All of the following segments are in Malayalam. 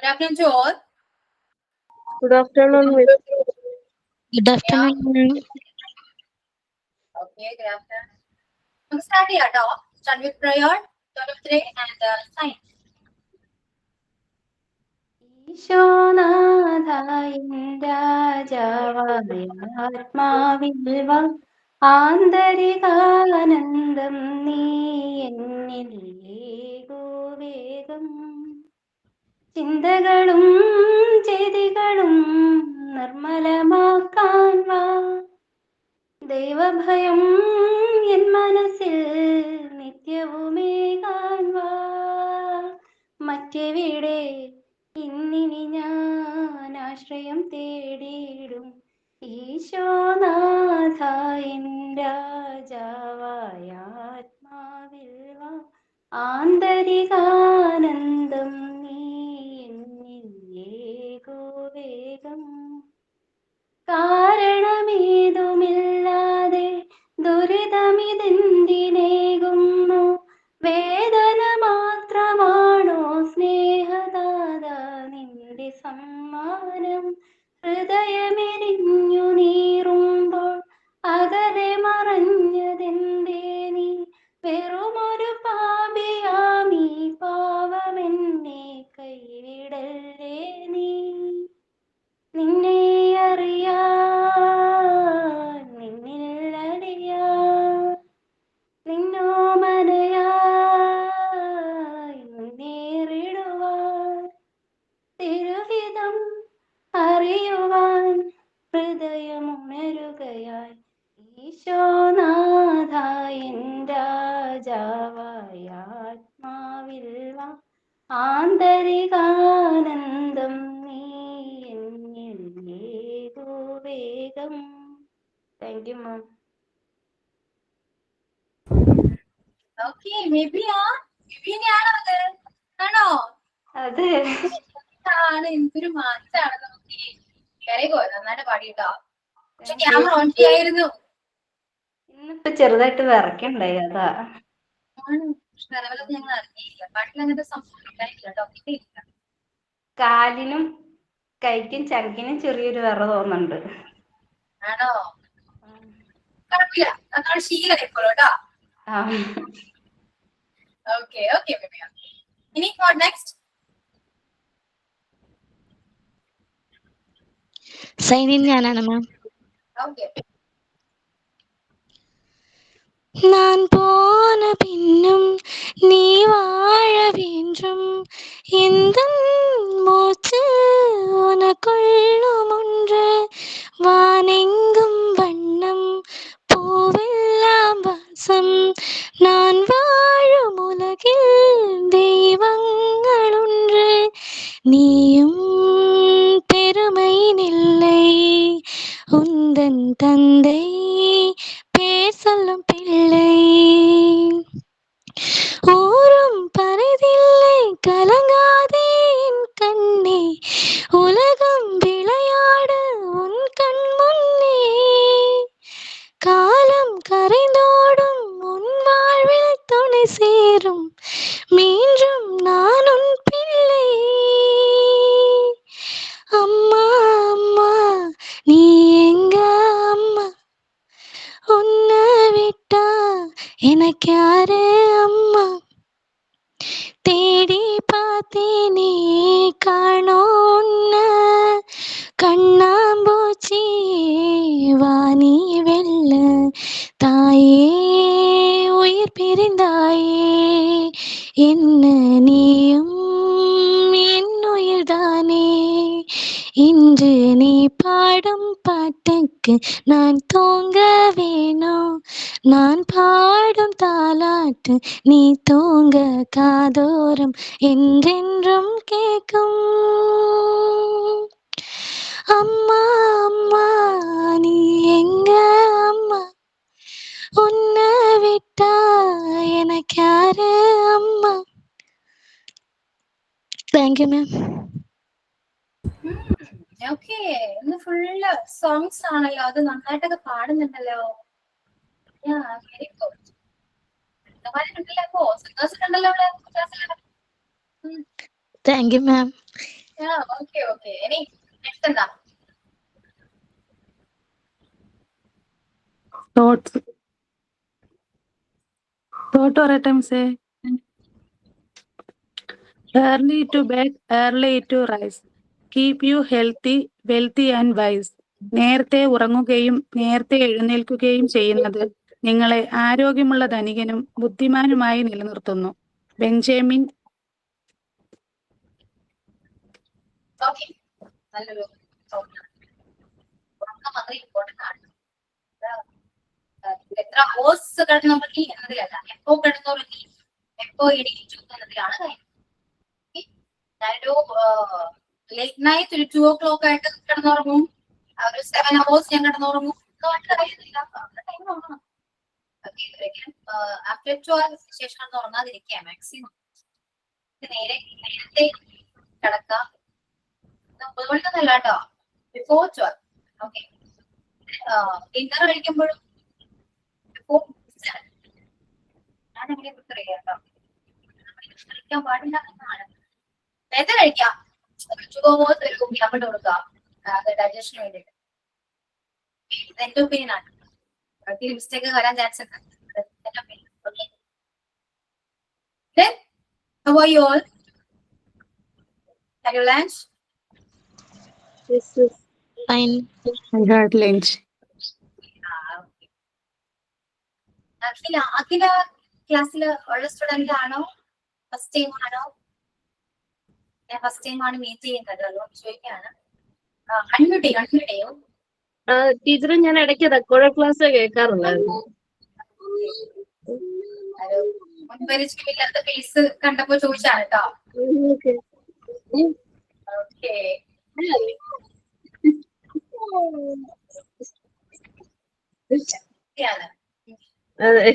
Good afternoon to all. Good afternoon, Miss. Good afternoon, ma'am. Okay, good afternoon. നമുക്ക് start ചെയ്യാം ട്ടോ. Start with prayer, 12 and sign. ഈശോനാഥായിൻ രാജാവായ ആത്മാവിൽ വാ ആന്തരികാനന്ദം നീ എന്നിൽ ഏകോവേഗം ചിന്തകളും ചെയ്തികളും നിർമ്മലമാക്കാൻ വാ ദൈവഭയം എൻ മനസ്സിൽ നിത്യവുമേകാൻ വാ മറ്റെവിടെ ഇന്നിനി ഞാൻ ആശ്രയം തേടിയിടും ഈശോനാഥായൻ രാജാവായ ആത്മാവിൽ വാ ആന്തരികാനന്ദം നീ എന്നിൽ ഏകോവേഗം കാരണമേതുമില്ലാതെ ദുരിതമിതെന്തിനേകുന്നു വേദന മാത്രമാണോ സ്നേഹദാത നിന്റെ സമ്മാനം ഹൃദയമെരിഞ്ഞു നീറുമ്പോൾ അകലെ മറഞ്ഞതെന്തേ നീ വെറുമൊരു പാപിയാമീ പാവമെന്നെ കൈവിടല്ലേ നീ നിന്നെ അറിയാൻ നിന്നിൽ അലിയാൻ നിന്നോമനയായി മുന്നേറിടുവാൻ തിരുഹിതം അറിയുവാൻ ഹൃദയമുണരുകയായി ഈശോനാഥായൻ രാജാവായ ആത്മാവിൽ വാ ആന്തരികാനന്ദം നീ എന്നിൽ ഏകോവേഗം. Thank you ma'am. Okay, maybe വിവിനെയാണോ അത്? ആണോ? അതെ. ആണ് എന്തൊരു മാറ്റാണ് നമുക്ക്. വെരി ഗുഡ്, നന്നായിട്ട് പാടിട്ടോ. പക്ഷെ ക്യാമറ ഓൺ ചെയ്യായിരുന്നു. ഇന്നിപ്പോ ചെറുതായിട്ട് വിറക്കണ്ടായി അതാ. ഞങ്ങൾ അറിഞ്ഞില്ല. പാട്ടിൽ അങ്ങനത്തെ സംഭവം ഉണ്ടായിട്ടില്ല കേട്ടോ. ഇല്ല. കാലിനും കൈക്കും ചങ്കിനും ചെറിയൊരു വിറ തോന്നുന്നുണ്ട്. ആണോ? കുഴപ്പമില്ല, അതാണ് ശീലമായിക്കോളൂ കേട്ടോ. ഓക്കെ ഓക്കെ ഇനി വാട്ട് നെക്സ്റ്റ്? സൈൻ ഇൻ ഞാനാണ് മാം. ഓക്കെ. நான் போன பின்னும் நீ வாழ வேண்டும் எந்த மூச்சு உனக்குள்ளும் ஒன்று வானெங்கும் வண்ணம் பூவெல்லாம் வாசம் நான் வாழும் உலகில் தெய்வங்கள் ஒன்று நீயும் பெருமை நில்லை உந்தன் தந்தை பேர் சொல்லும் பிள்ளை ஊரும் பரிதில்லை கலங்காதே என் கண்ணே உலகம் விளையாட உன் கண் முன்னே காலம் கரைந்தோடும் உன் வாழ்வில் துணை சேரும் மீண்டும் நான் உன் பிள்ளை அம்மா அம்மா நீ எங்க அம்மா உன்னை விட்டா எனக்கு யாரு அம்மா தேடி பார்த்தேனே காணோம் கண்ணாம்பூச்சி வாணி வெள்ள தாயே உயிர் பிரிந்தாயே என்ன நீயும் என் உயிர்தானே இன்று நீ பாடும் பாட்டுக்கு நான் தூங்க வேணும் நான் பாடும் தாலாட்டு நீ தூங்க காதோரம் என்றென்றும் கேட்கும் அம்மா அம்மா நீ எங்க அம்மா உன்னை விட்டா எனக்கு யாரு அம்மா. Thank you ma'am. ഓക്കെ, ഇന്ന് ഫുള്ള് സോങ്സ് ആണല്ലോ. അത് നന്നായിട്ടൊക്കെ പാടുന്നുണ്ടല്ലോ. Very good. ഉണ്ടല്ലോ സിംഗേഴ്സ് ഉണ്ടല്ലോ ഇവിടെ ക്ലാസ്സിൽ. Thank you ma'am. Okay okay. ഇനി നെക്സ്റ്റ് എന്താ? തോട്ട് പറയട്ടെ മിസ്സേ. Early to bed, early to rise. Keep you healthy, wealthy and wise. നേരത്തെ ഉറങ്ങുകയും നേരത്തെ എഴുന്നേൽക്കുകയും ചെയ്യുന്നത് നിങ്ങളെ ആരോഗ്യമുള്ള ധനികനും ബുദ്ധിമാനുമായി നിലനിർത്തുന്നു. ബെഞ്ചമിൻ. ഓക്കെ, നല്ലൊരു തോട്ടാണ്. ഉറക്കം വളരെ ഇമ്പോർട്ടന്റ് ആണ്. എത്ര ഹോഴ്സ് കിടന്നുറങ്ങി എന്നതിലല്ല, എപ്പോ കിടന്നുറങ്ങി എപ്പോ എണീറ്റു എന്നതിലാണ് കാര്യം. ഞാനൊരു ലേറ്റ് നൈറ്റ് ഒരു 2 o'clock ആയിട്ട് കിടന്നുറങ്ങും, ഒരു 7 hours ഞാൻ കിടന്നുറങ്ങും, കാര്യമില്ല. ടൈം നോക്കണം. ആഫ്റ്റർ 12 ശേഷം ഉറങ്ങാതിരിക്കുക മാക്സിമം. നേരത്തെ കിടക്കാം. 9 മണിക്കൊന്നല്ല കേട്ടോ, ബിഫോർ 12. ഓക്കെ. ഡിന്നർ കഴിക്കുമ്പോഴും ഞാൻ എങ്ങനെ പ്രിഫർ ചെയ്യാം കേട്ടോ. കഴിക്കാൻ പാടില്ല എന്നാണ്. നേരത്തെ കഴിക്കാം, 2 hours ഒരു അങ്ങോട്ട് കൊടുക്കുക ഡൈജഷന് വേണ്ടിയിട്ട്. എന്റെ ഒപ്പീനിയൻ ആണ്. മിസ്റ്റേക്ക് വരാൻ ചാൻസ് ഉണ്ട്. Okay. Then, how are you all? Had your lunch? Yes, yes. Fine. I had lunch. Okay. അഖില ക്ലാസ്സിൽ ഉള്ള സ്റ്റുഡന്റ് ആണോ? ഫസ്റ്റ് ടൈം ആണോ? ഞാൻ ഫസ്റ്റ് ടൈം ആണ് മീറ്റ് ചെയ്യുന്നത്, അതുകൊണ്ട് ചോദിക്കുകയാണ്. അൺമ്യൂട്ട് ചെയ്യോ? ടീച്ചറെ ഞാൻ ഇടയ്ക്ക് റെക്കോർഡ് ക്ലാസ് കേൾക്കാറുണ്ടായിരുന്നു. മുൻപരിചയമില്ലാത്ത ഫേസ് കണ്ടപ്പോ ചോദിച്ചാണ് കേട്ടോ. ഓക്കെ. അതെ.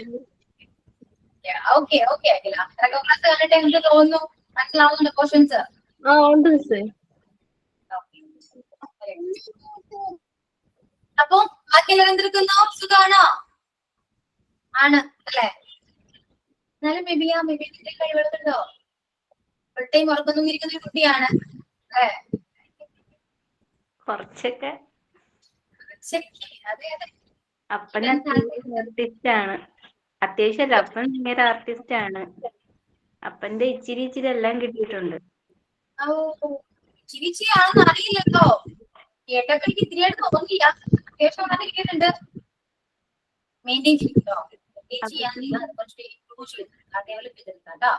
ഓക്കെ ഓക്കെ അഖില, റെക്കോർഡ് ക്ലാസ് കണ്ടിട്ട് എനിക്ക് തോന്നുന്നു മനസ്സിലാവുന്നുണ്ട് ക്വസ്റ്റ്യൻസ്. ഉണ്ട് മിസ്സേ. അപ്പൊ ബാക്കിയെല്ലാം എന്തെടുക്കുന്നു? സുഖാണോ? ആണ് അല്ലെ? എന്നാലും ബേബിന്റെ കഴിവുകളുണ്ടോ? ഫുൾ ടൈം ഉറക്കൊന്നും ഇരിക്കുന്ന ഒരു കുട്ടിയാണ് അല്ലേ? കുറച്ചൊക്കെ. അതെ അതെ. അപ്പൻ ആർട്ടിസ്റ്റ് ആണ്. അത്യാവശ്യമല്ല, അപ്പൻ ഭയങ്കര ആർട്ടിസ്റ്റ് ആണ്. അപ്പന്റെ ഇച്ചിരി എല്ലാം കിട്ടിയിട്ടുണ്ട്. ചിരിച്ചി ആണെന്ന് അറിയില്ലല്ലോ. കേട്ടപ്പോ എനിക്ക് ഇത്തിരിയായിട്ട് തോന്നിയില്ല. അത്യാവശ്യം വന്നിരിക്കുന്നുണ്ട്. മെയിൻറ്റെയിൻ ചെയ്തിട്ടോ. ഡെവലപ്പ് ചെയ്തെടുക്കാം.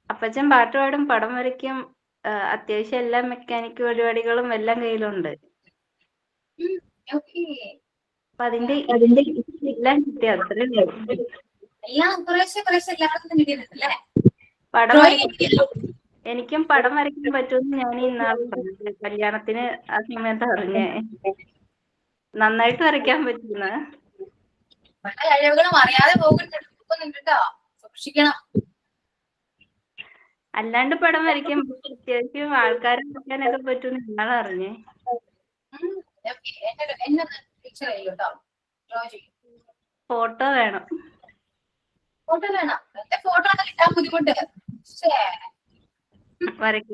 അപ്പച്ചൻ പാട്ട് പാടും, പടം വരയ്ക്കും, അത്യാവശ്യം എല്ലാ മെക്കാനിക് പരിപാടികളും എല്ലാം കയ്യിലുണ്ട്. അപ്പൊ അതിന്റെ എല്ലാം കിട്ടി. അത്രേ എനിക്കും പടം വരയ്ക്കാൻ പറ്റുമെന്ന് ഞാൻ ഇന്നാള് പറഞ്ഞു. കല്യാണത്തിന് ആ സമയത്ത് അറിഞ്ഞേ. നന്നായിട്ട് വരയ്ക്കാൻ പറ്റുന്ന കഴിവുകളും അറിയാതെ പോകുന്നുണ്ടോ, സൂക്ഷിക്കണം. അല്ലാണ്ട് പടം വരയ്ക്കാൻ അത്യാവശ്യം ആൾക്കാരെ വരയ്ക്കാനൊക്കെ പറ്റുമെന്ന് ഇന്നാള് അറിഞ്ഞേ. ഫോട്ടോ വേണം. ഫോട്ടോ വേണം. എന്റെ ഫോട്ടോ കിട്ടാൻ ബുദ്ധിമുട്ട്. വരയ്ക്ക.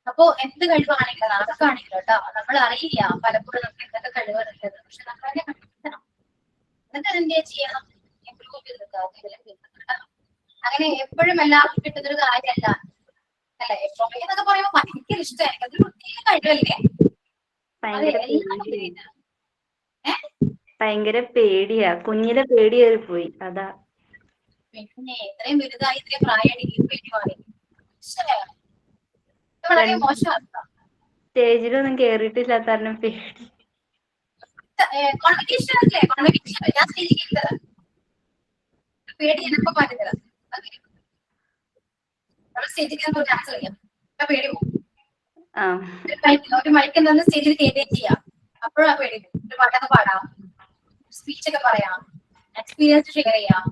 അപ്പോ എന്ത് കഴിവാണെങ്കിലും ആർക്കാണെങ്കിലും കേട്ടോ, നമ്മൾ അറിയില്ല പലപ്പോഴും നമുക്ക് എന്തൊക്കെ കഴിവുകളുണ്ട്. പക്ഷെ നമ്മൾ തന്നെ കണ്ടെത്തണം. എന്നിട്ട് എന്ത് ചെയ്യണം? ഇംപ്രൂവ് ചെയ്തെടുക്കുക. അങ്ങനെ എപ്പോഴും എല്ലാവർക്കും കിട്ടുന്നൊരു കാര്യമല്ല അല്ലെ? ഡ്രോയിങ് എന്നൊക്കെ പറയുമ്പോ ഭയങ്കര ഇഷ്ടമായി. അതൊരു പ്രത്യേക കഴിവല്ലേ? ഭയങ്കര പേടിയാ. കുഞ്ഞിലെ പേടി കയറിപ്പോയി, അതാ. പിന്നെ ഇത്രയും വലുതായി ഇത്രയും പ്രായമായിട്ട് പേടി മാറി. വളരെ മോശമാണ്. സ്റ്റേജിലൊന്നും കേറിയിട്ടില്ലാത്ത കാരണം പേടി. കോൺവെക്കേഷൻ അല്ലേ? കോൺവെക്കേഷൻ ഞാൻ സ്റ്റേജിൽ കേട്ടത് പേടി എന്നപ്പോ പറഞ്ഞത്. നമ്മൾ സ്റ്റേജിൽ കയറുമ്പോൾ ഡാൻസ് കളിക്കാം, പേടി പോകും. ഒരു മൈക്ക് എന്താന്ന് സ്റ്റേജിൽ കയറുകയും ചെയ്യാം. അപ്പോഴാ പേടി. ഒരു പാട്ടൊക്കെ പാടാം, സ്പീച്ച് ഒക്കെ പറയാം, എക്സ്പീരിയൻസ് ഷെയർ ചെയ്യാം.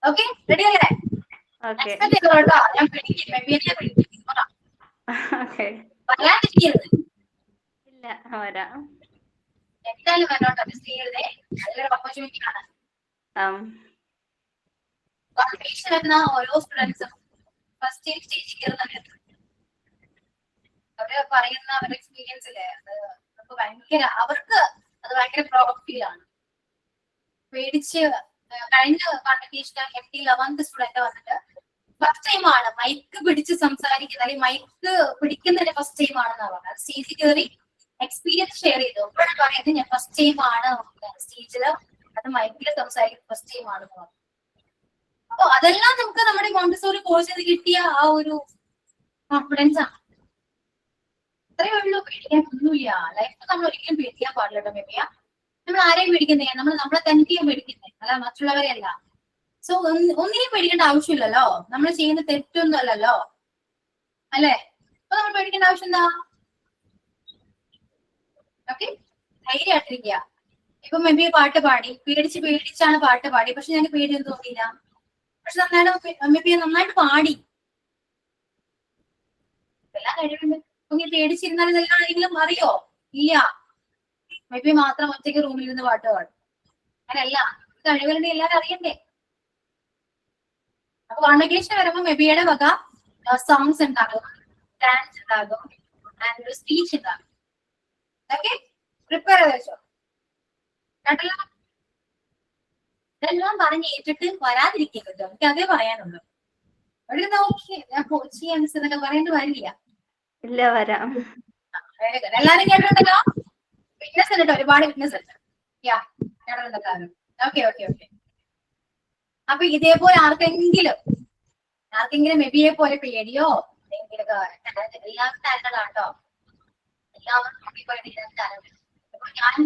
ഓക്കെ, റെഡി അല്ലേ? ഞാൻ ഇല്ല, വരാം. എന്തായാലും വരണോട്ടോ, മിസ് ചെയ്യരുതേ. നല്ലൊരു ഓപ്പർച്യൂണിറ്റി ആണ്. കോൺഫിഗറേഷൻ വരുന്ന ഓരോ സ്റ്റുഡൻസും ഫസ്റ്റ് ഇയർ സ്റ്റേജിൽ കയറുന്ന അവര് പറയുന്ന അവരുടെ എക്സ്പീരിയൻസിലെ അത് നമുക്ക് ഭയങ്കര, അവർക്ക് അത് ഭയങ്കര പ്രൗഡ് ഫീൽ ആണ്. പേടിച്ച് കഴിഞ്ഞ കോൺഫിഗറേഷൻ MT 11th സ്റ്റുഡന്റ് വന്നിട്ട് ഫസ്റ്റ് ടൈം ആണ് മൈക്ക് പിടിച്ച് സംസാരിക്കുന്നത്, അല്ലെങ്കിൽ മൈക്ക് പിടിക്കുന്നതിന്റെ ഫസ്റ്റ് ടൈം ആണെന്നാണ് പറഞ്ഞത്. സ്റ്റേജിൽ കയറി എക്സ്പീരിയൻസ് ഷെയർ ചെയ്തു. ഇപ്പോഴും പറയുന്നത് ഞാൻ ഫസ്റ്റ് ടൈം ആണ് സ്റ്റേജില് അത് മൈക്കിൽ സംസാരിക്കുന്നത് ഫസ്റ്റ് ടൈം ആണെന്ന് പറഞ്ഞു. അപ്പൊ അതെല്ലാം നമുക്ക് നമ്മുടെ മോണ്ടിസോറി കോഴ്സിൽ കിട്ടിയ ആ ഒരു കോൺഫിഡൻസ് ആണ്. അത്രയേ ഉള്ളൂ, പേടിക്കാൻ ഒന്നുമില്ല. ലൈഫ് നമ്മൾ ഒരിക്കലും പേടിക്കാൻ പാടില്ല കേട്ടോ മേബിയ. നമ്മൾ ആരെയും പേടിക്കുന്നേ, നമ്മളെ തന്നെയും പേടിക്കുന്നേ, അല്ല മറ്റുള്ളവരെ അല്ല. സോ ഒന്നിനെയും പേടിക്കേണ്ട ആവശ്യമില്ലല്ലോ, നമ്മൾ ചെയ്യുന്ന തെറ്റൊന്നും അല്ലല്ലോ, അല്ലെ? അപ്പൊ നമ്മൾ പേടിക്കേണ്ട ആവശ്യം എന്താ? ഓക്കെ, ധൈര്യമായിട്ടിരിക്കുക. ഇപ്പൊ മേബി പാട്ട് പാടി പേടിച്ചാണ് പാട്ട് പാടി, പക്ഷെ ഞങ്ങൾക്ക് പേടിയൊന്നും തോന്നിയില്ല. പക്ഷെ നന്നായിട്ട് പാടി, എല്ലാം കഴിവുണ്ട്. ഇങ്ങനെ പേടിച്ചിരുന്നാൽ ഇതെല്ലാം ആരെങ്കിലും അറിയോ? ഇല്ല. മേബി മാത്രം ഒറ്റയ്ക്ക് റൂമിൽ ഇരുന്ന് പാട്ട് പാടും, അങ്ങനെയല്ല. കഴിവുകളുടെ എല്ലാവരും അറിയണ്ടേ? അപ്പൊ കോൺവെക്കേഷൻ വരുമ്പോ മെബിയുടെ വക സോങ്സ് ഉണ്ടാകും, ഡാൻസ് ഉണ്ടാകും, ആൻഡ് സ്പീച്ച് ഉണ്ടാകും. ഓക്കെ, പ്രിപ്പയർ ചെയ്ത് വെച്ചോ കേട്ടല്ലോ. ഇതെല്ലാം പറഞ്ഞ് ഏറ്റിട്ട് വരാതിരിക്കുക കേട്ടോ, എനിക്ക് അതേ പറയാനുള്ളൂ. ഒരു നോക്കി ഞാൻ കോച്ചി എന്നൊക്കെ പറയേണ്ടി വരില്ല. ഇല്ല, വരാം. എല്ലാരും കേട്ടിട്ടുണ്ടല്ലോ. വിറ്റ്നസ് ഉണ്ട്, ഒരുപാട് വിറ്റ്നസ് ഉണ്ട്. കേട്ടിട്ടുണ്ടല്ലോ. Okay okay okay. അപ്പൊ ഇതേപോലെ ആർക്കെങ്കിലും മെബിയെ പോലെ പേടിയോ എല്ലാവർക്കും ടാലന്റാട്ടോ, എല്ലാവർക്കും ടാലന്റ്. അപ്പൊ ഞാൻ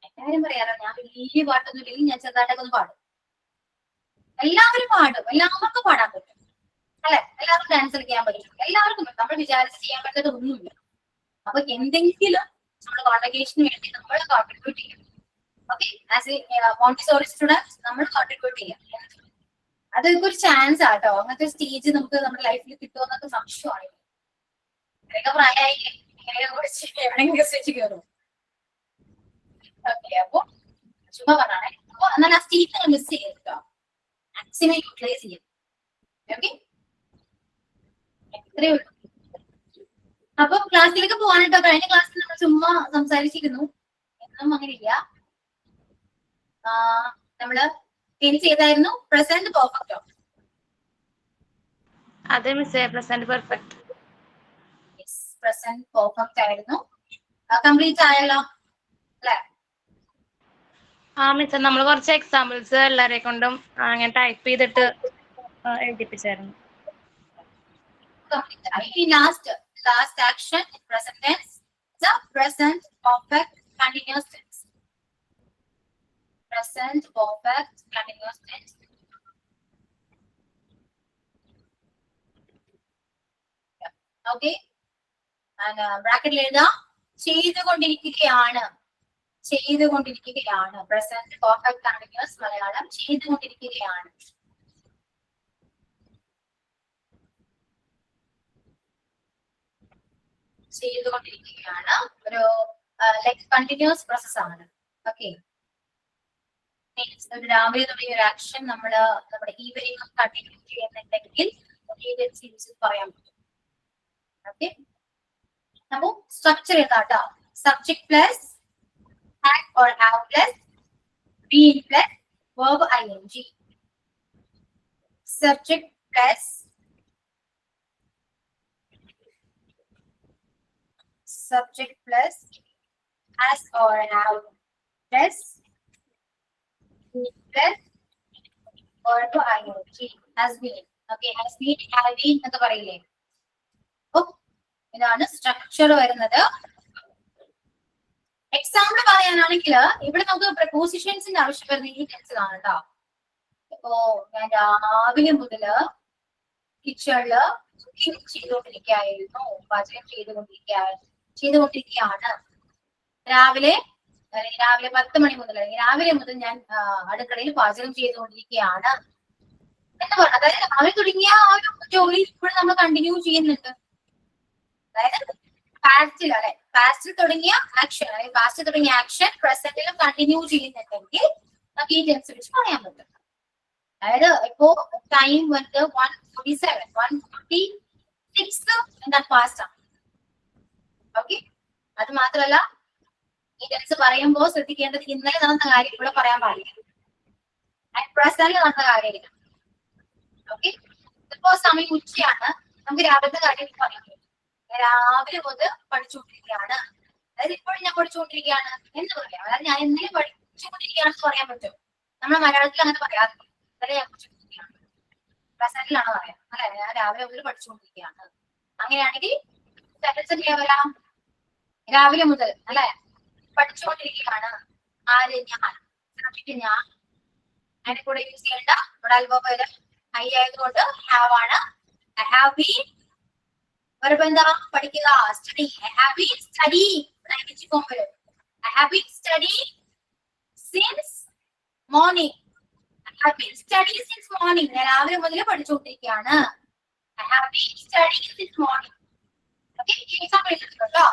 എല്ലാവരും പറയാറോ, ഞാൻ വലിയ പാട്ടൊന്നും ഇല്ലെങ്കിൽ ഞാൻ ചെറുതായിട്ടൊക്കെ ഒന്ന് പാടും. എല്ലാവരും പാടും, എല്ലാവർക്കും പാടാൻ പറ്റും, അല്ലെ? എല്ലാവർക്കും ഡാൻസ് കളിക്കാൻ പറ്റും, എല്ലാവർക്കും നമ്മൾ വിചാരിച്ച് ചെയ്യാൻ പറ്റാത്ത ഒന്നുമില്ല. അപ്പൊ എന്തെങ്കിലും നമ്മൾ കോൺവെക്കേഷന് വേണ്ടി നമ്മൾ കോൺട്രിബ്യൂട്ട് ചെയ്യും. Okay, as A Montessori student നമ്മൾ കോൺട്രിബ്യൂട്ട് ചെയ്യാം. അതൊക്കെ ഒരു ചാൻസ് ആട്ടോ. അങ്ങനത്തെ സ്റ്റേജ് നമുക്ക് നമ്മുടെ ലൈഫിൽ കിട്ടുമെന്നൊക്കെ സംശയമാണ്. ഇതൊക്കെ പ്രായമായില്ലേ, ഇങ്ങനെയൊക്കെ കുറിച്ച് എവിടെയെങ്കിലും സ്റ്റേജ് കയറും. ഓക്കെ, അപ്പൊ ചുമ്മാ പറഞ്ഞാണേ. അപ്പൊ എന്നാൽ ആ സ്റ്റേജ് മിസ് ചെയ്യട്ടോ, മാക്സിമം യൂട്ടിലൈസ് ചെയ്യും. ഓക്കെ, ഇത്രയേ ഉള്ളൂ. അപ്പൊ ക്ലാസ്സിലേക്ക് പോകാനായിട്ടോ. കഴിഞ്ഞ ക്ലാസ്സിൽ നമ്മൾ ചുമ്മാ സംസാരിച്ചിരുന്നു, എന്നും അങ്ങനെയില്ല. നമ്മള് എന്ത് ചെയ്തായിരുന്നു? പ്രസന്റ് പെർഫെക്റ്റോ? അതെ മിസ്സേ, പ്രസന്റ് പെർഫെക്റ്റ്. പ്രസന്റ് പെർഫെക്റ്റ് ആയിരുന്നു. കംപ്ലീറ്റ് ആയല്ലോ അല്ലെ? ആ മിസ്സേ, നമ്മൾ കുറച്ച് എക്സാമ്പിൾസ് എല്ലാരെ കൊണ്ടും അങ്ങനെ ടൈപ്പ് ചെയ്തിട്ട് എഴുതിപ്പിച്ചായിരുന്നു. Last action in present tense, the present perfect continuous tense. Present perfect continuous tense. Okay, and bracket എഴുതാം. ചെയ്തുകൊണ്ടിരിക്കുകയാണ്. Present perfect continuous മലയാളം ചെയ്തുകൊണ്ടിരിക്കുകയാണ്. ചെയ്തുകൊണ്ടിരിക്കുകയാണ് ഒരു ലൈക്ക് കണ്ടിന്യൂസ് പ്രോസസ് ആണ്. ഓക്കെ, രാവിലെ തുടങ്ങിയ ഒരു ആക്ഷൻ നമ്മുടെ ഈവനിങ് കണ്ടിന്യൂ ചെയ്യുന്നുണ്ടെങ്കിൽ പറയാൻ പറ്റും. ഓക്കെ, അപ്പൊ സ്ട്രക്ചർ ഏതാട്ടോ? Subject plus have or have plus been plus verb ing. Subject plus subject plus has or have plus plus verb ing has been. Okay, has been, have been എന്ന് പറയില്ലേ? ഇതാണ് സ്ട്രക്ചർ വരുന്നത്. എക്സാമ്പിൾ പറയാനാണെങ്കിൽ ഇവിടെ നമുക്ക് പ്രപ്പോസിഷൻസിന്റെ ആവശ്യം വരുന്ന ഈ ടെൻസിലാണ് കേട്ടോ. ഇപ്പോ ഞാൻ രാവിലെ മുതല് കിച്ചണില് കുക്കിംഗ് ചെയ്തുകൊണ്ടിരിക്കുകയായിരുന്നു, പാചകം ചെയ്തുകൊണ്ടിരിക്കുകയാണ്. രാവിലെ 10 മണി മുതൽ അല്ലെങ്കിൽ രാവിലെ മുതൽ ഞാൻ അടുക്കളയിൽ പാചകം ചെയ്തുകൊണ്ടിരിക്കുകയാണ് എന്ന് പറഞ്ഞു. അതായത് രാവിലെ തുടങ്ങിയ ആ ഒരു ജോലി ഇപ്പോഴും നമ്മൾ കണ്ടിന്യൂ ചെയ്യുന്നുണ്ട്. അതായത് പാസ്റ്റിൽ അല്ലെ, പാസ്റ്റിൽ തുടങ്ങിയ ആക്ഷൻ അല്ലെ, പാസ്റ്റിൽ തുടങ്ങിയ ആക്ഷൻ പ്രസന്റിലും കണ്ടിന്യൂ ചെയ്യുന്നുണ്ടെങ്കിൽ നമുക്ക് ഈ ടെൻസ് വെച്ച് പറയാൻ പറ്റും. അതായത് ഇപ്പോ ടൈം വന്നിട്ട് 1:47, 1:46 എന്താ പാസ്റ്റ് ആണ്. ഓക്കെ, അത് മാത്രമല്ല ഈ ടെൻസ് പറയുമ്പോൾ ശ്രദ്ധിക്കേണ്ടത് ഇന്നലെ നടന്ന കാര്യം ഇവിടെ പറയാൻ പാടില്ല, പ്രസന്റിൽ നടന്ന കാര്യമായിരിക്കും. ഓക്കെ, ഇപ്പോ സമയം ഉച്ചയാണ്, നമുക്ക് രാവിലത്തെ കാര്യം പറയാൻ പറ്റും. രാവിലെ മുതൽ പഠിച്ചുകൊണ്ടിരിക്കുകയാണ്, അതായത് ഇപ്പോഴും ഞാൻ പഠിച്ചുകൊണ്ടിരിക്കുകയാണ് എന്ന് പറയാം. അതായത് ഞാൻ എന്തെങ്കിലും പഠിച്ചുകൊണ്ടിരിക്കുകയാണെന്ന് പറയാൻ പറ്റും. നമ്മുടെ മലയാളത്തിൽ അങ്ങനെ പറയാറില്ല. ഇന്നലെ ഞാൻ പഠിച്ചുകൊണ്ടിരിക്കുകയാണ്, പ്രസന്റിലാണ് പറയാം അല്ലെ, ഞാൻ രാവിലെ മുതൽ പഠിച്ചുകൊണ്ടിരിക്കുകയാണ്. അങ്ങനെയാണെങ്കിൽ സെന്റൻസ് വരാം, രാവിലെ മുതൽ അല്ലെ പഠിച്ചുകൊണ്ടിരിക്കുകയാണ്. ആര്? ഞാൻ. ഞാൻ. അതിന്റെ കൂടെ യൂസ് ചെയ്യേണ്ട ഇവിടെ ഹൈ ആയതുകൊണ്ട് ഹാവ് ആണ്. ഐ ഹാവ് ബീൻ എന്താ പഠിക്കുക, study. I have been study. I have been study since morning. I have been study since morning. ഞാൻ രാവിലെ മുതൽ പഠിച്ചുകൊണ്ടിരിക്കുകയാണ്. I have been study since morning. Okay, example കേട്ടോ.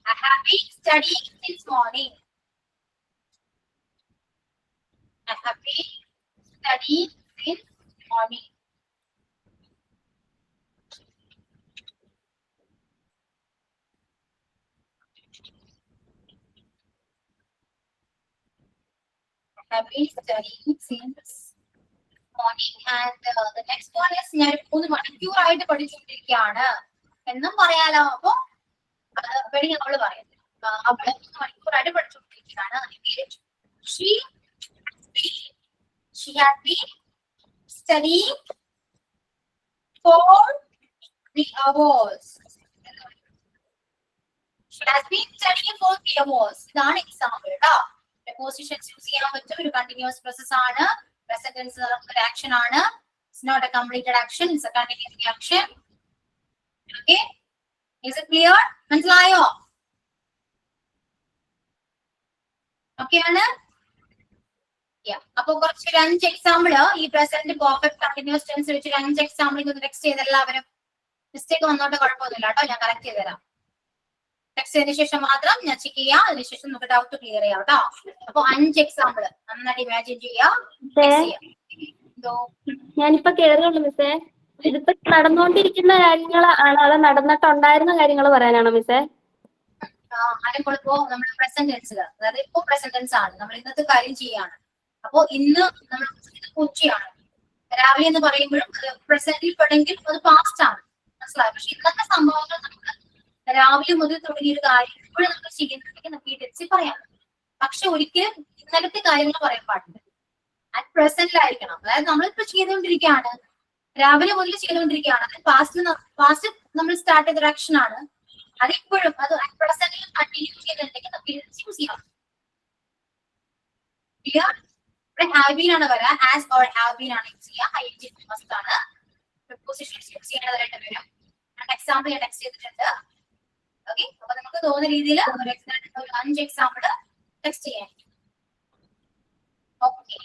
I have been studying since morning. I have been studying since morning. I have been studying since morning. And the next one is ഞാൻ 3 മണിക്കൂറായിട്ട് പഠിച്ചുകൊണ്ടിരിക്കുകയാണ് എന്നും പറയാലോ. അപ്പൊ വെളി നമ്മൾ പറയുന്നത് അവള് 3 മണിക്കൂറായിട്ട് പഠിച്ചുകൊണ്ടിരിക്കുകയാണ്. She has been studying for 3 hours. She has been studying for 3 hours. ഇതാണ് എക്സാമ്പിൾ കേട്ടോ. Prepositions യൂസ് ചെയ്യാൻ പറ്റും. ഒരു കണ്ടിന്യൂസ് പ്രോസസ് ആണ്. Present tense ഒരു ആക്ഷൻ ആണ്. It's not a completed action. It's a continuous action. Okay. Is it clear? മനസ്സിലായോ? ഓക്കെ ആണ്. അപ്പൊ കുറച്ച് 5 എക്സാമ്പിൾ ഈ പ്രസന്റ് പെർഫെക്റ്റ് കണ്ടിന്യൂസ് ടെൻസ് വെച്ച് 5 എക്സാമ്പിൾ ഇന്ന് ടെക്സ്റ്റ് ചെയ്ത് എല്ലാവരും. മിസ്റ്റേക്ക് വന്നോട്ട് കുഴപ്പമൊന്നുമില്ല കേട്ടോ, ഞാൻ കറക്റ്റ് ചെയ്ത് തരാം. ടെക്സ്റ്റ് ചെയ്തതിനു ശേഷം മാത്രം ഞാൻ ചെക്ക് ചെയ്യാം, അതിനുശേഷം നമുക്ക് ഡൗട്ട് ക്ലിയർ ചെയ്യാം കേട്ടോ. അപ്പൊ 5 എക്സാമ്പിൾ നന്നായിട്ട് ഇമാജിൻ ചെയ്യാം. ഞാനിപ്പോ കേറുള്ളൂ മിസ്സേ. ഇതിപ്പോ നടന്നുകൊണ്ടിരിക്കുന്ന കാര്യങ്ങളാണോ അതോ നടന്നിട്ടുണ്ടായിരുന്ന കാര്യങ്ങൾ പറയാനാണോ മിസ്സേ? അതിപ്പോ നമ്മുടെ പ്രസന്റ് ടെൻസിൽ, അതായത് ഇപ്പൊ പ്രസന്റ് ടെൻസ് ആണ്, നമ്മൾ ഇന്നത്തെ കാര്യം ചെയ്യാണ്. അപ്പൊ ഇന്ന് നമ്മൾ ഉച്ചയാണ്, രാവിലെ എന്ന് പറയുമ്പോഴും പ്രസന്റിൽ പെടെങ്കിൽ അത് പാസ്റ്റ് ആണ്, മനസ്സിലായി. പക്ഷെ ഇന്നത്തെ സംഭവങ്ങൾ നമുക്ക് രാവിലെ മുതൽ തുടങ്ങിയ ഒരു കാര്യം ഇപ്പോഴും നമ്മൾ ചെയ്യുന്നുണ്ടെങ്കിൽ നമുക്ക് ഈ ടെൻസിൽ പറയാം. പക്ഷെ ഒരിക്കലും ഇന്നലത്തെ കാര്യങ്ങൾ പറയാൻ പാടില്ല, അറ്റ് പ്രസന്റിലായിരിക്കണം. അതായത് നമ്മളിപ്പോ ചെയ്തുകൊണ്ടിരിക്കുകയാണ്, രാവിലെ മുതൽ ചെയ്തുകൊണ്ടിരിക്കുകയാണ്. അത് പാസ്റ്റ് നമ്മൾ സ്റ്റാർട്ട് ചെയ്ത ആക്ഷൻ ആണ്. അതിപ്പോഴും അത് പ്രസന്റിൽ കണ്ടിന്യൂ ചെയ്തിട്ടുണ്ടെങ്കിൽ നമുക്ക് യൂസ് ചെയ്യാം. ക്ലിയർ? ഇവിടെ ഹാവ് ബീൻ ആണ് വരാ, ഹാസ് ഓർ ഹാവ് ബീൻ ആണ് യൂസ് ചെയ്യാം. ഐഡന്റിറ്റി മസ്റ്റ് ആണ്. പ്രിപ്പോസിഷൻസ് യൂസ് ചെയ്യേണ്ടതായിട്ട് വരും. എക്സാമ്പിൾ ഞാൻ ടെക്സ്റ്റ് ചെയ്തിട്ടുണ്ട്. ഓക്കെ, അപ്പൊ നമുക്ക് തോന്നുന്ന രീതിയിൽ ഒരു 5 എക്സാമ്പിൾ ടെക്സ്റ്റ് ചെയ്യാൻ. ഓക്കെ,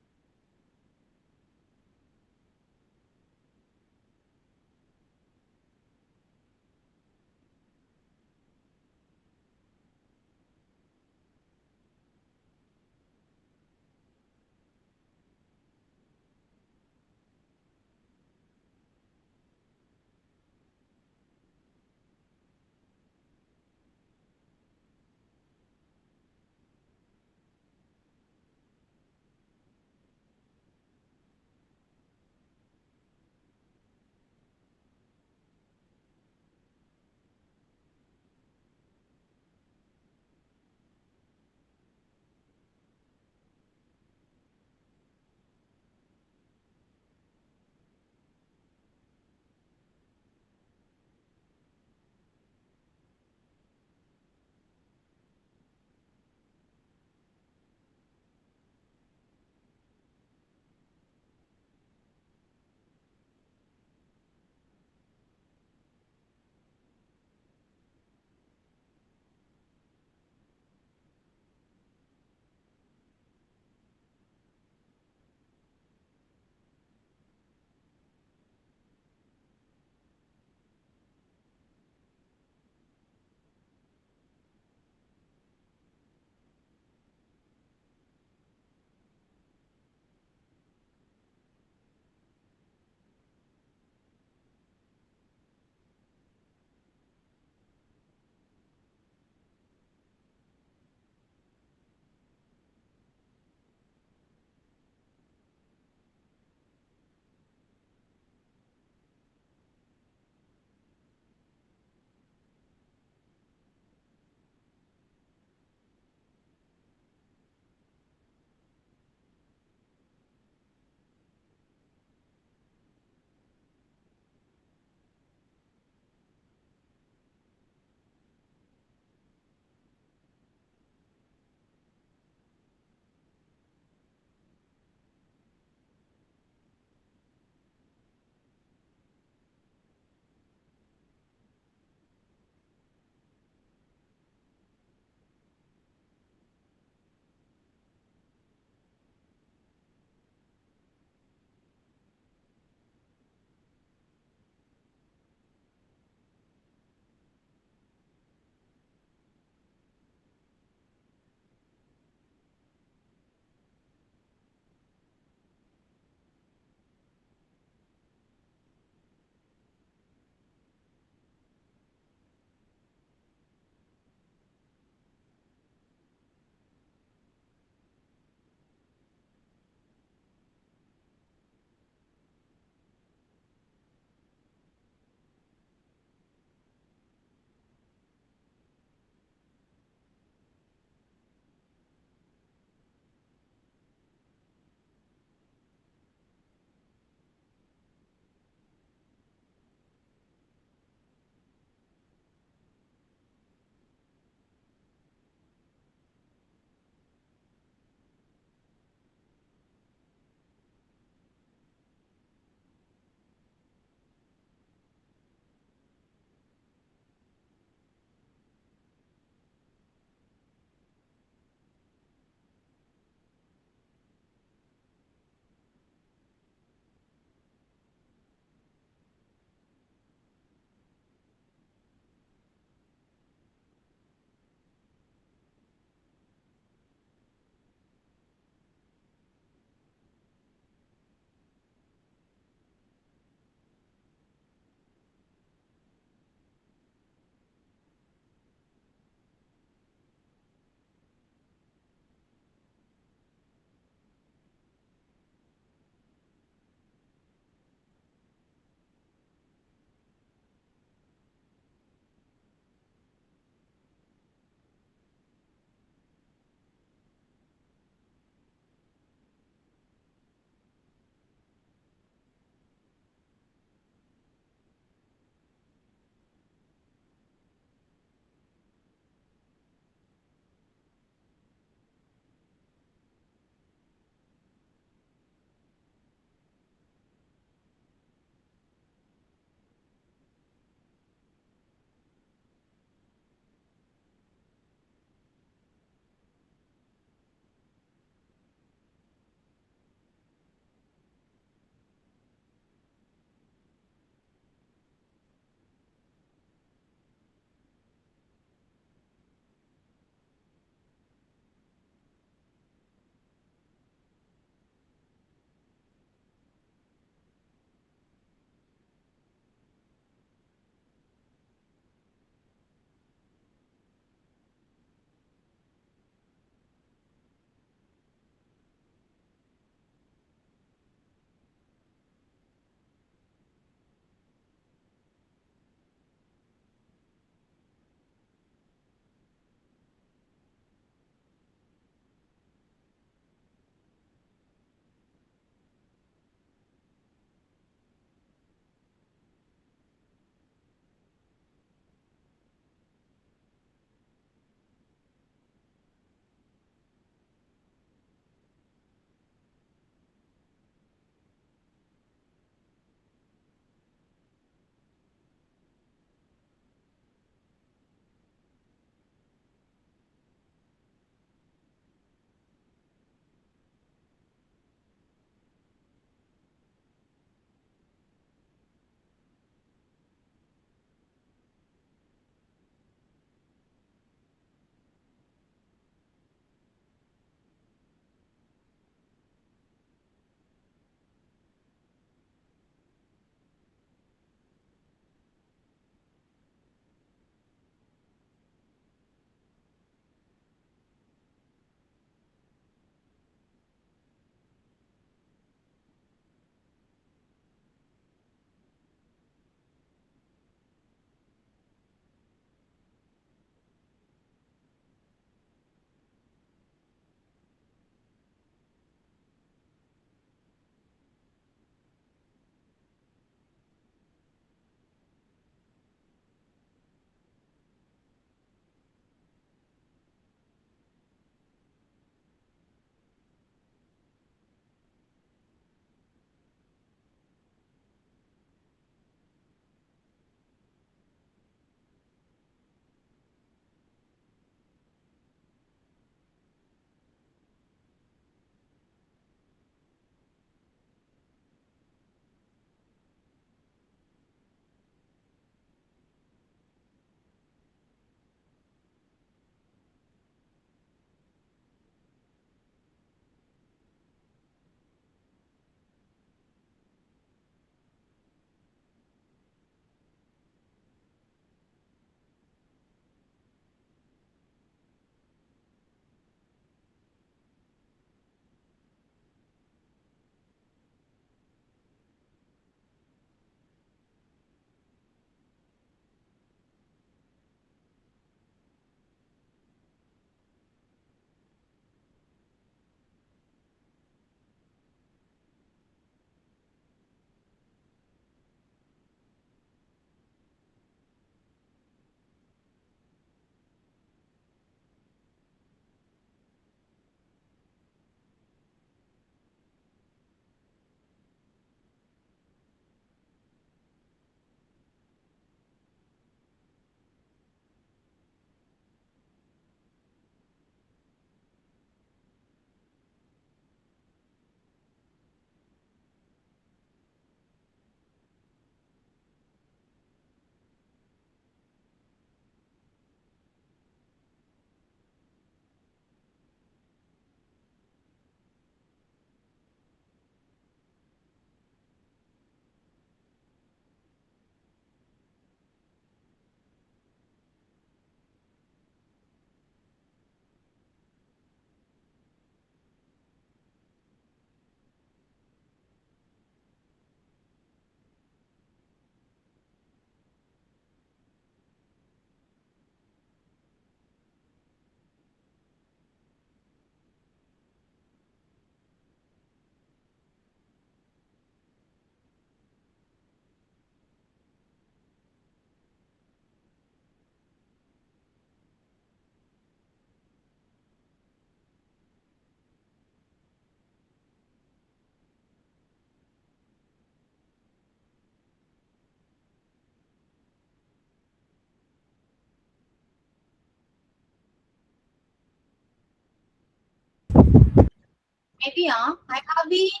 ബേബിയാ ഐ ഹാവ് ബീൻ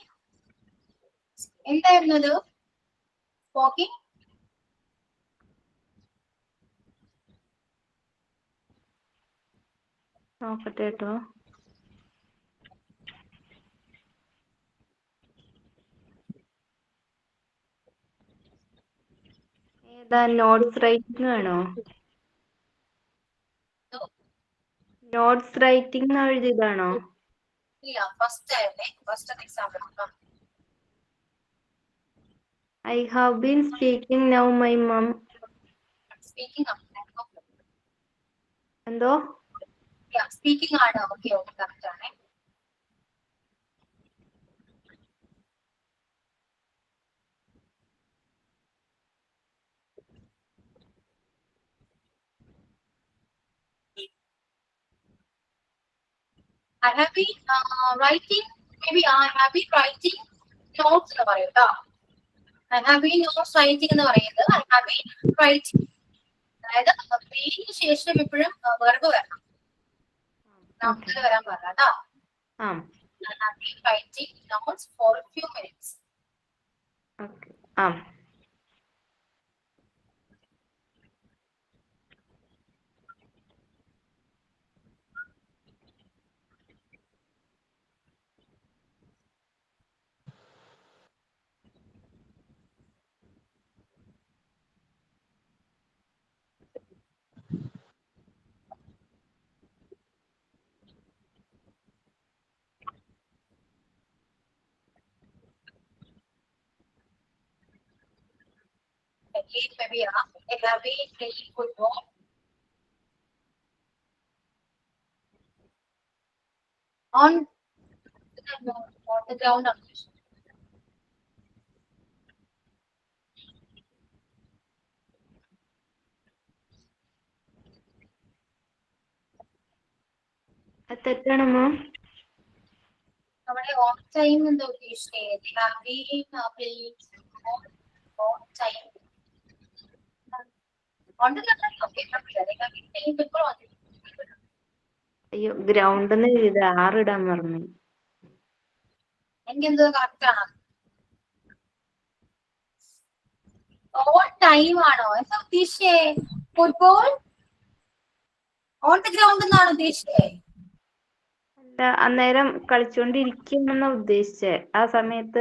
എന്തായിരുന്നു അത് സ്പോക്കിംഗ് നോക്കട്ടെ കേട്ടോ. ഏതാ നോട്ട്സ് റൈറ്റിംഗ് ആണോ? നോട്ട്സ് റൈറ്റിംഗ് എഴുതിയതാണോ? ഇല്ല ഫസ്റ്റ് ആയിരുന്നേ first example I have been speaking now my mom. Speaking എന്തോ? സ്പീക്കിംഗ് ആണ്. ഓക്കെ ഓക്കെ കറക്റ്റ് ആണ്. I have been writing, maybe I have been writing notes എന്ന് പറയും കേട്ടോ. I have been notes writing എന്ന് പറയുന്നത് I have been writing. അതായത് ബീന് ശേഷം എപ്പോഴും വെർബ് വരണം, നമുക്ക് വരാൻ പാടില്ല കേട്ടോ. I have been writing notes for a few minutes. Okay. Maybe I have been playing football. On the ground. തെറ്റാണോ മാം? നമ്മുടെ ഓൺ ടൈം എന്താ ഉദ്ദേശിച്ചത്? have been playing on time. On the ground. Okay, they have been playing football on the ground. അയ്യോ, ഗ്രൗണ്ട് എന്ന് എഴുതി 6 ഇടാൻ പറഞ്ഞു. എനിക്ക് എന്തോ കറക്റ്റ് ആണ്. ഓൺ ടൈം ആണോ എന്താ ഉദ്ദേശിച്ചേ? ഫുട്ബോൾ ഓൺ ദ ഗ്രൗണ്ട് എന്നാണ് ഉദ്ദേശിച്ചേ? അല്ല, അന്നേരം കളിച്ചോണ്ടിരിക്കുമെന്നാ ഉദ്ദേശിച്ചേ. ആ സമയത്ത്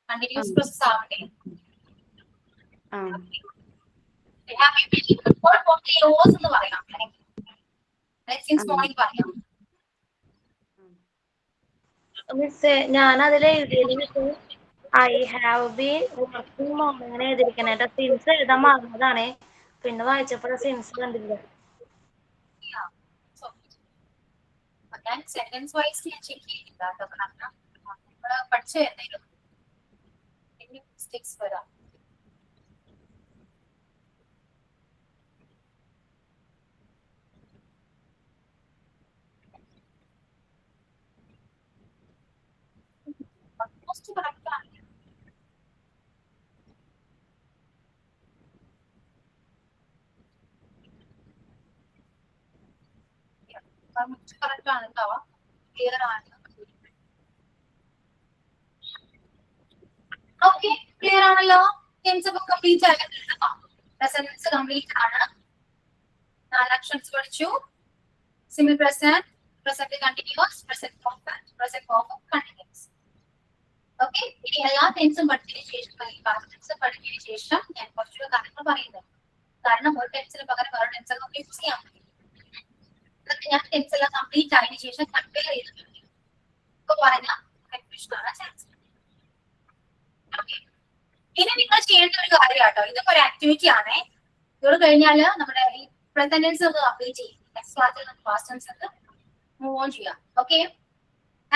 കണ്ടിന്യൂസ് പ്രോസസ് ആവണ്ടേ? എന്ന് പറയാം, പറയാം. മിസ്സേ ഞാൻ അതിൽ എഴുതിയത് I have been working mom അങ്ങനെ എഴുതിയിരിക്കണേ. സിൻസ് എഴുതാൻ മറന്നതാണ്, പിന്നെ വായിച്ചപ്പോഴാണ് സിൻസ് കണ്ടില്ല. ഞാൻ സെന്റൻസ് വൈസ് ഞാൻ ചെക്ക് ചെയ്തില്ല കേട്ടോ, കാരണം നമ്മള് പഠിച്ചു എന്തെങ്കിലും മിസ്റ്റേക്സ് വരാം. ഓൾമോസ്റ്റ് കറക്റ്റ് ആണ്. കറക്റ്റ് ആണ് കേട്ടോ, ക്ലിയർ ആണ്. ഓക്കെ, ക്ലിയർ ആണല്ലോ. ടെൻസ് ഒക്കെ കംപ്ലീറ്റ് ആയിട്ടുണ്ട്. പ്രസന്റൻസ് കംപ്ലീറ്റ് ആണ്. 4 ആക്ഷൻസ് പഠിച്ചു. Simple present, present continuous, present perfect, present perfect continuous. Okay, ഇനി എല്ലാ ടെൻസും പഠിച്ചതിന് ശേഷം ടെൻസ് പഠിച്ചതിന് ശേഷം ഞാൻ കുറച്ചുകൂടെ കാര്യങ്ങൾ പറയുന്നത്. കാരണം ഒരു ടെൻസിന് പകരം വേറെ ടെൻസ് ഒക്കെ യൂസ് ചെയ്യാൻ പറ്റും. അതൊക്കെ ഞാൻ ടെൻസ് എല്ലാം കംപ്ലീറ്റ് ആയതിനു ശേഷം കമ്പയർ ചെയ്തിട്ടുണ്ട്. ഇപ്പൊ പറഞ്ഞ കൺഫ്യൂഷൻ ആണ് ചാൻസ്. ഇനി നിങ്ങൾ ചെയ്യേണ്ട ഒരു കാര്യം കേട്ടോ, ഇതൊക്കെ ഒരു ആക്ടിവിറ്റി ആണേ. ഇത് കഴിഞ്ഞാല് നമ്മുടെ ഈ പ്രസന്റൻസ് ഒക്കെ കംപ്ലീറ്റ് ചെയ്യും. നെക്സ്റ്റ് ക്ലാസ്സിൽ നമുക്ക് പാസ്റ്റ് ടെൻസ് ഒക്കെ മൂവ് ഓൺ ചെയ്യാം. ഓക്കെ,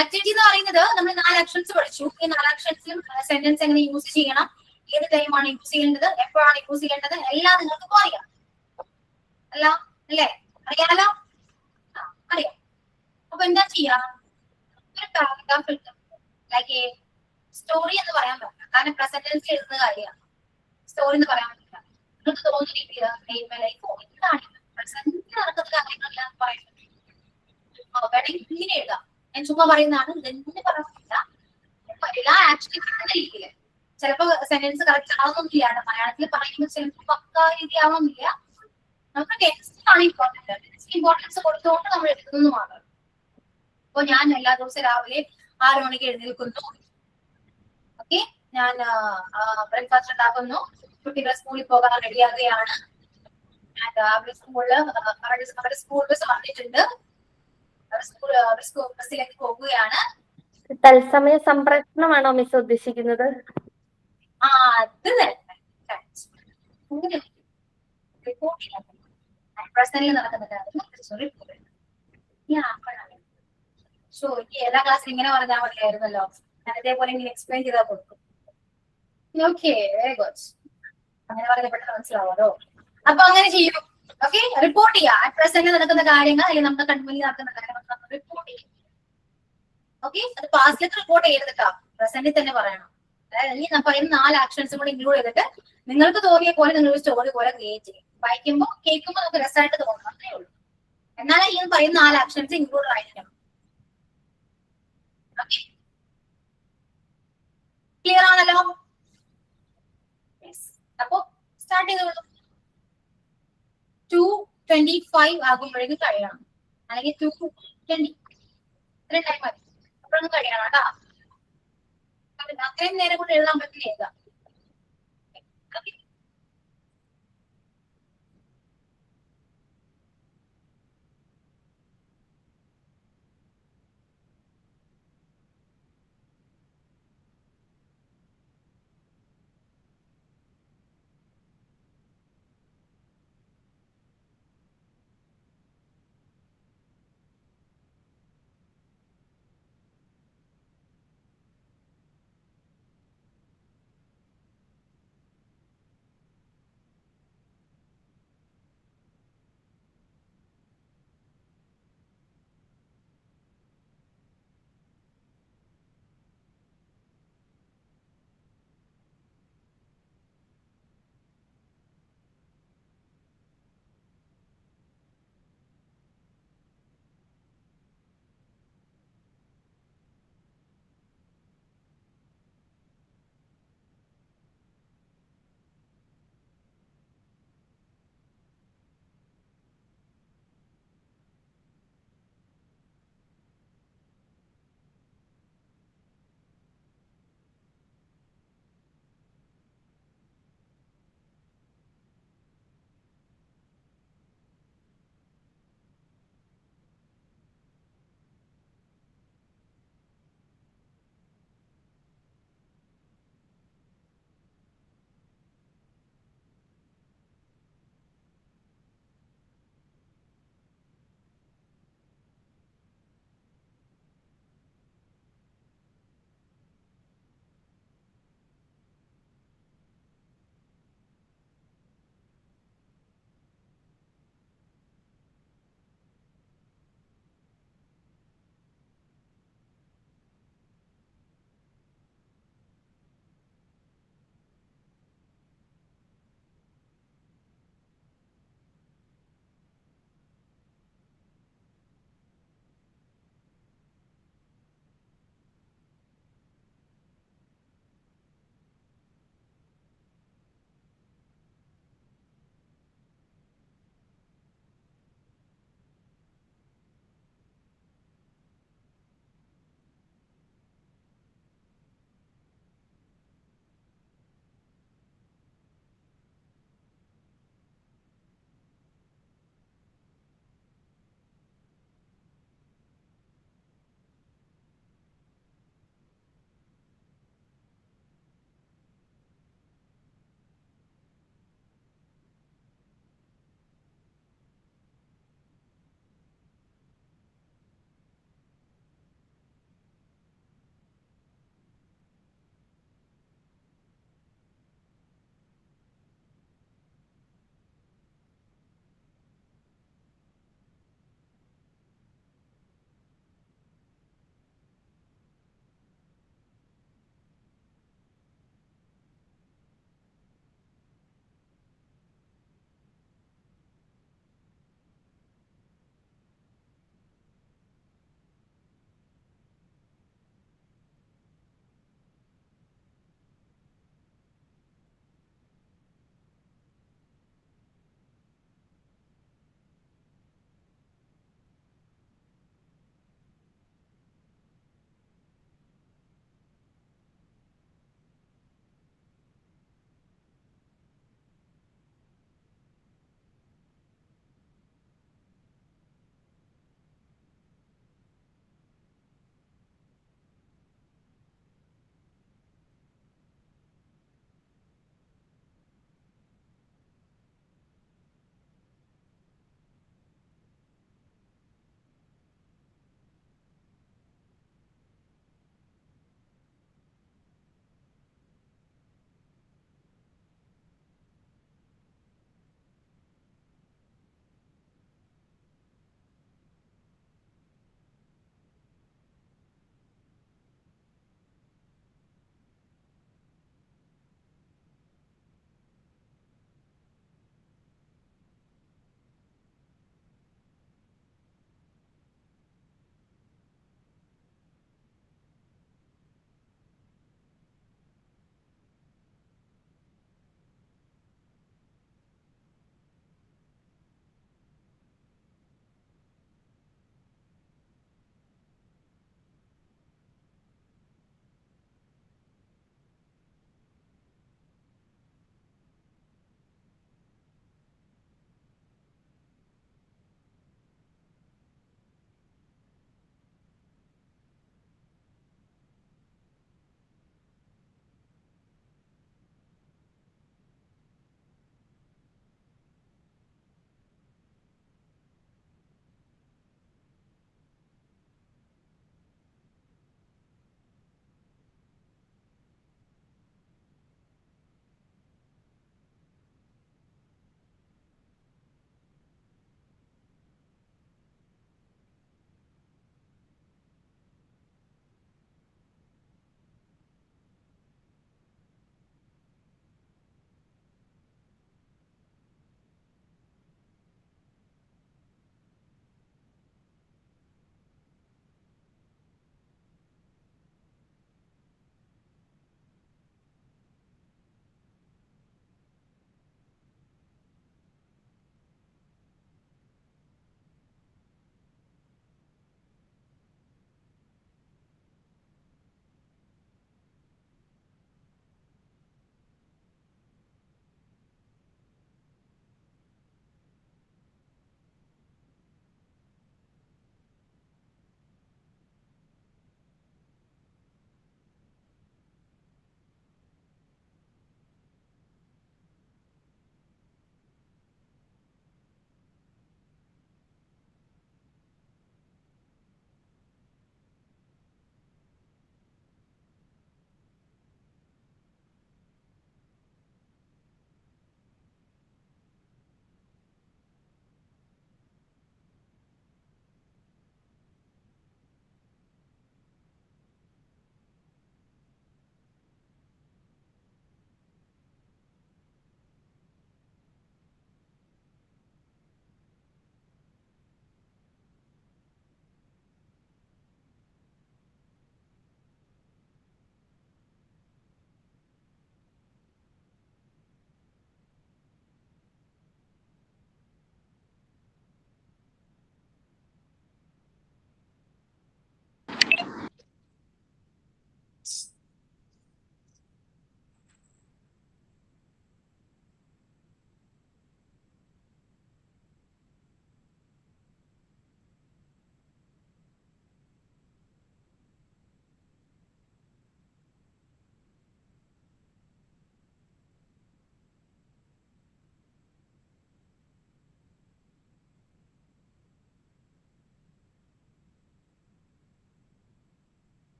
ആക്ടിവിറ്റി എന്ന് പറയുന്നത് നമ്മൾ 4 ആക്ഷൻസ് പഠിച്ചു. ഈ 4 ആക്ഷൻസിലും സെന്റൻസ് എങ്ങനെ യൂസ് ചെയ്യണം, ഏത് ടൈമാണ് യൂസ് ചെയ്യേണ്ടത്, എപ്പോഴാണ് യൂസ് ചെയ്യേണ്ടത്, എല്ലാം നിങ്ങൾക്ക് അറിയാം. അല്ലേ? അറിയാലോ? അറിയാം. അപ്പൊ എന്താ ചെയ്യാ? ഒരു പാരഗ്രാഫ് എടുക്കാം. ലൈക്ക് സ്റ്റോറി എന്ന് പറയാൻ പറ്റില്ല, കാരണം പ്രസന്റ് ടെൻസിൽ എഴുതുന്ന കാര്യമാണ്. സ്റ്റോറി എന്ന് പറയാൻ പറ്റില്ല. നിങ്ങൾക്ക് തോന്നുന്ന രീതിയിൽ ലൈഫോ എന്താണ് പ്രസന്റ് നടക്കുന്ന കാര്യങ്ങളെല്ലാം പറയുന്നത് വേണമെങ്കിൽ ഇങ്ങനെ എഴുതാം. ഞാൻ ചുമ്മാ പറയുന്നതാണ്, ഇതെന്നെ പറഞ്ഞില്ല. എല്ലാ ആക്ച്വലി പറയുന്ന രീതിയിൽ ചിലപ്പോ സെന്റൻസ് കറക്റ്റ് ആവുന്നില്ല, മലയാളത്തിൽ പറയുമ്പോൾ ചിലപ്പോൾ പക്ക രീതി ആവുന്നില്ല. നമുക്ക് ടെക്സ്റ്റ് ആണ് ഇമ്പോർട്ടൻസ് കൊടുത്തുകൊണ്ട് നമ്മൾ എടുക്കുന്നു മാത്രം. അപ്പൊ ഞാൻ എല്ലാ ദിവസവും രാവിലെ 6 മണിക്ക് എഴുന്നേൽക്കുന്നു. ഓക്കെ, ഞാൻ ബ്രേക്ക്ഫാസ്റ്റ് ഉണ്ടാക്കുന്നു, കുട്ടികളെ സ്കൂളിൽ പോകാൻ റെഡിയാകുകയാണ്. അവരുടെ സ്കൂൾ ബസ് വന്നിട്ടുണ്ട്, ബസ്സിലേക്ക് പോകുകയാണ്. തത്സമയ സംപ്രേഷണമാണോ മിസ് ഉദ്ദേശിക്കുന്നത്? അത് തന്നെ റിപ്പോർട്ട് ചെയ്യാൻ പ്രസന്റിൽ നടക്കുന്ന റിപ്പോർട്ട്. ഷോ ഈ എല്ലാ ക്ലാസ്സിലും ഇങ്ങനെ പറഞ്ഞാൽ മതിയായിരുന്നല്ലോ, ഞാൻ ഇതേപോലെ ഇങ്ങനെ എക്സ്പ്ലെയിൻ ചെയ്താൽ കൊടുക്കും. Okay, very good. അങ്ങനെ പറഞ്ഞ പെട്ടെന്ന് മനസ്സിലാവാലോ. അപ്പൊ അങ്ങനെ ചെയ്യും. ഓക്കെ, റിപ്പോർട്ട് ചെയ്യാം. അറ്റ് പ്രസന്റ് നടക്കുന്ന കാര്യങ്ങൾ അല്ലെങ്കിൽ നമ്മുടെ കൺമുന്നിൽ നടക്കുന്ന കാര്യങ്ങൾ നമ്മൾ റിപ്പോർട്ട് ചെയ്യും. ഓക്കെ, അത് പാസ്റ്റിലേക്ക് റിപ്പോർട്ട് ചെയ്തിട്ടാ പ്രസന്റിൽ തന്നെ പറയണം. അതായത് ഈ പറയുന്ന 4 ആക്ഷൻസും കൂടി ഇൻക്ലൂഡ് ചെയ്തിട്ട് നിങ്ങൾക്ക് തോന്നിയ പോലെ നിങ്ങൾ ഒരു സ്റ്റോറി പോലെ ക്രിയേറ്റ് ചെയ്യും. വായിക്കുമ്പോൾ കേൾക്കുമ്പോൾ നമുക്ക് രസമായിട്ട് തോന്നണം, അത്രേ ഉള്ളൂ. എന്നാലും ഈ പറയുന്ന 4 ആക്ഷൻസ് ഇൻക്ലൂഡ് ആയിരിക്കണം. ഓക്കെ, ക്ലിയർ ആണല്ലോ? അപ്പൊ സ്റ്റാർട്ട് ചെയ്തോളൂ. 2:25 ആകുമ്പോഴേക്കും കഴിയണം, അല്ലെങ്കിൽ 2:20 ഇത്രയും ടൈം മതി. അപ്പോഴൊന്നും കഴിയണം കേട്ടാ. അത്രയും നേരം കൊണ്ട് എഴുതാൻ പറ്റില്ല എഴുതാം.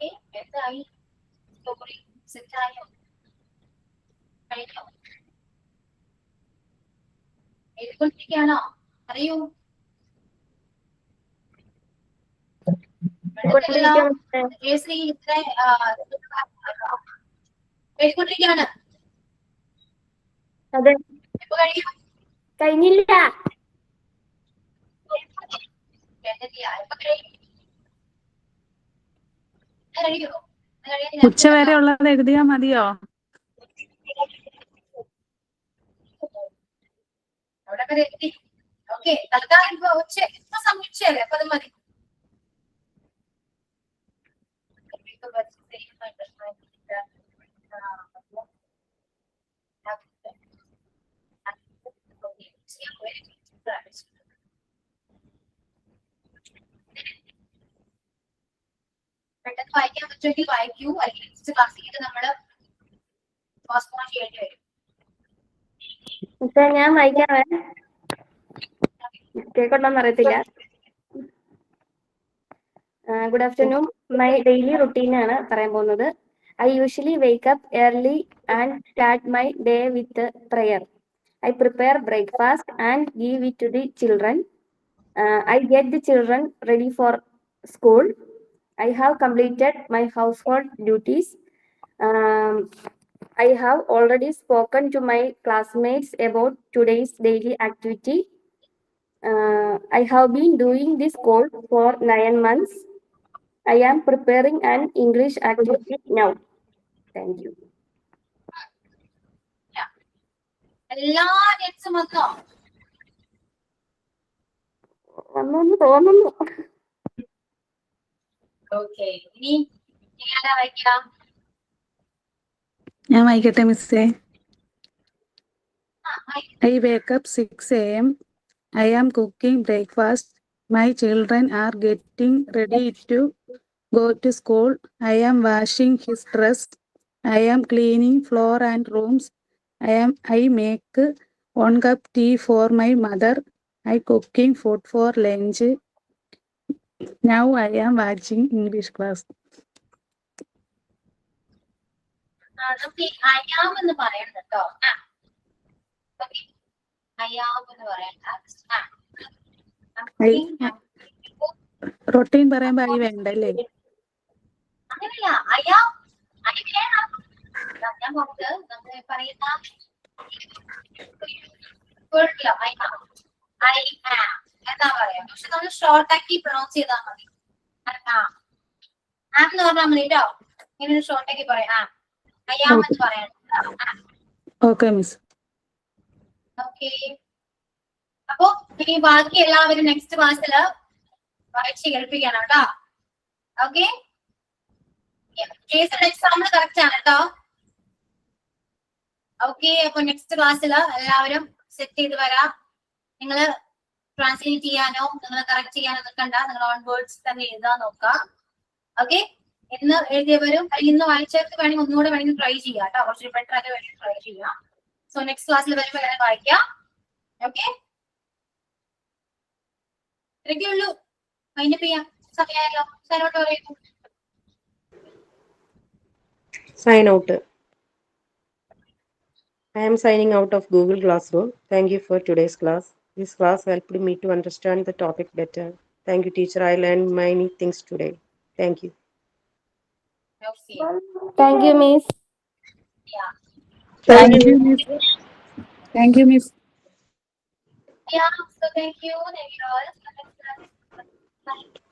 ഓക്കെ, എന്തായി സ്റ്റോറി സെറ്റായോ? കഴിഞ്ഞോ? എഴുതിക്കൊണ്ടിരിക്കുകയാണോ? അറിയൂ. കൊണ്ടിരിക്കാം മിസ്സേ. ജയശ്രീ ഇത്ര എഴുതിക്കൊണ്ടിരിക്കുകയാണ്. അതെ, എപ്പോ കഴിയും? കഴിഞ്ഞില്ല. എപ്പോ കഴിയും? കഴിയോ? ഉച്ച വരെ ഉള്ളത് എഴുതിയാ മതിയോ? അവിടെ വരെ എത്തി. ഓക്കെ, തൽക്കാലം ഇപ്പൊ ഇപ്പൊ സമീക്ഷയല്ലേ, അപ്പൊ അത് മതി. പെട്ടെന്ന് വായിക്കാൻ പറ്റുമെങ്കിൽ വായിക്കൂ, അല്ലെങ്കിൽ നെക്സ്റ്റ് ക്ലാസ്സിലേക്ക് നമ്മള് പോസ്റ്റ്പോൺ ചെയ്യേണ്ടി വരും. മിസ്സേ ഞാൻ വായിക്കാവേ. മിസ്റ്റേക്ക് ഉണ്ടോന്ന് അറിയത്തില്ല. Good afternoon. മൈ ഡെയിലി റുട്ടീനാണ് പറയാൻ പോകുന്നത്. I usually wake up early and start my day with prayer. I prepare breakfast and give it to the children. I get the children ready for school. I have completed my household duties. I have already spoken to my classmates about today's daily activity. I have been doing this course for 9 months. I am preparing an English activity now. Thank you. എല്ലാ നെറ്റ്സും വന്നോ? വന്നു തോന്നുന്നു. ഓക്കെ, ഇനി ആരാ വായിക്കാം? ഞാൻ വായിക്കട്ടെ മിസ്സേ. I wake up 6 a.m. I am cooking breakfast. My children are getting ready to go to school. I am washing his dress. I am cleaning floor and rooms. I make 1 cup tea for my mother. I cooking food for lunch. Now I am watching English class. നമുക്ക് അയാം എന്ന് പറയണം കേട്ടോ. അയാം എന്ന് പറയണ്ട. റൊട്ടീൻ പറയുമ്പോ ആയി വേണ്ടല്ലേ? അങ്ങനെയല്ല, അയാം അരി വേണം. ഞാൻ നമുക്ക് നമ്മൾ പറയുന്ന എന്താ പറയാ, പക്ഷെ നമ്മൾ ഷോർട്ട് ആക്കി പ്രൊണൗൺസ് ചെയ്താൽ മതി. എന്ന് പറഞ്ഞാൽ മതി കേട്ടോ. ഇങ്ങനെ ഷോർട്ട് ആക്കി പറയാം. അയാം എന്ന് പറയണം. Okay miss. ഓക്കെ, അപ്പൊ ഇനി ബാക്കി എല്ലാവരും നെക്സ്റ്റ് ക്ലാസ്സിൽ വായിച്ച് കേൾപ്പിക്കണം കേട്ടോ. ഓക്കെ, കേസിന്റെ എക്സാമ്പിൾ കറക്റ്റ് ആണ് കേട്ടോ. ഓക്കെ, അപ്പൊ നെക്സ്റ്റ് ക്ലാസ്സിൽ എല്ലാവരും സെറ്റ് ചെയ്ത് വരാം. നിങ്ങൾ ട്രാൻസ്ലേറ്റ് ചെയ്യാനോ നിങ്ങൾ കറക്റ്റ് ചെയ്യാനോ നിൽക്കണ്ട, നിങ്ങൾ ഓൺ വേർഡ്സ് തന്നെ എഴുതാൻ നോക്കാം. ഓക്കെ, ഇന്ന് എഴുതിയവരും ഇന്ന് വായിച്ചവർക്ക് വേണമെങ്കിൽ ഒന്നുകൂടെ വേണമെങ്കിൽ ട്രൈ ചെയ്യാം കേട്ടോ. കുറച്ച് ബെറ്റർ ആയിട്ട് വേണമെങ്കിൽ ട്രൈ ചെയ്യാം. സോ നെക്സ്റ്റ് ക്ലാസ്സിൽ വരുമ്പോൾ ഞാൻ വായിക്കാം. ഓക്കെ, ഇത്രയൊക്കെ ഉള്ളൂ. വൈൻഡപ്പ് ചെയ്യാം, സമയമായല്ലോ. സൈനോട്ട് പറയുന്നു. Sign out. I am signing out of Google Classroom. Thank you for today's class. This class helped me to understand the topic better. Thank you, teacher. I learned many things today. Thank you. Okay. Thank you, Miss. Yeah. Thank you, miss. Thank you, miss. Yeah. So thank you. Thank you all. Bye.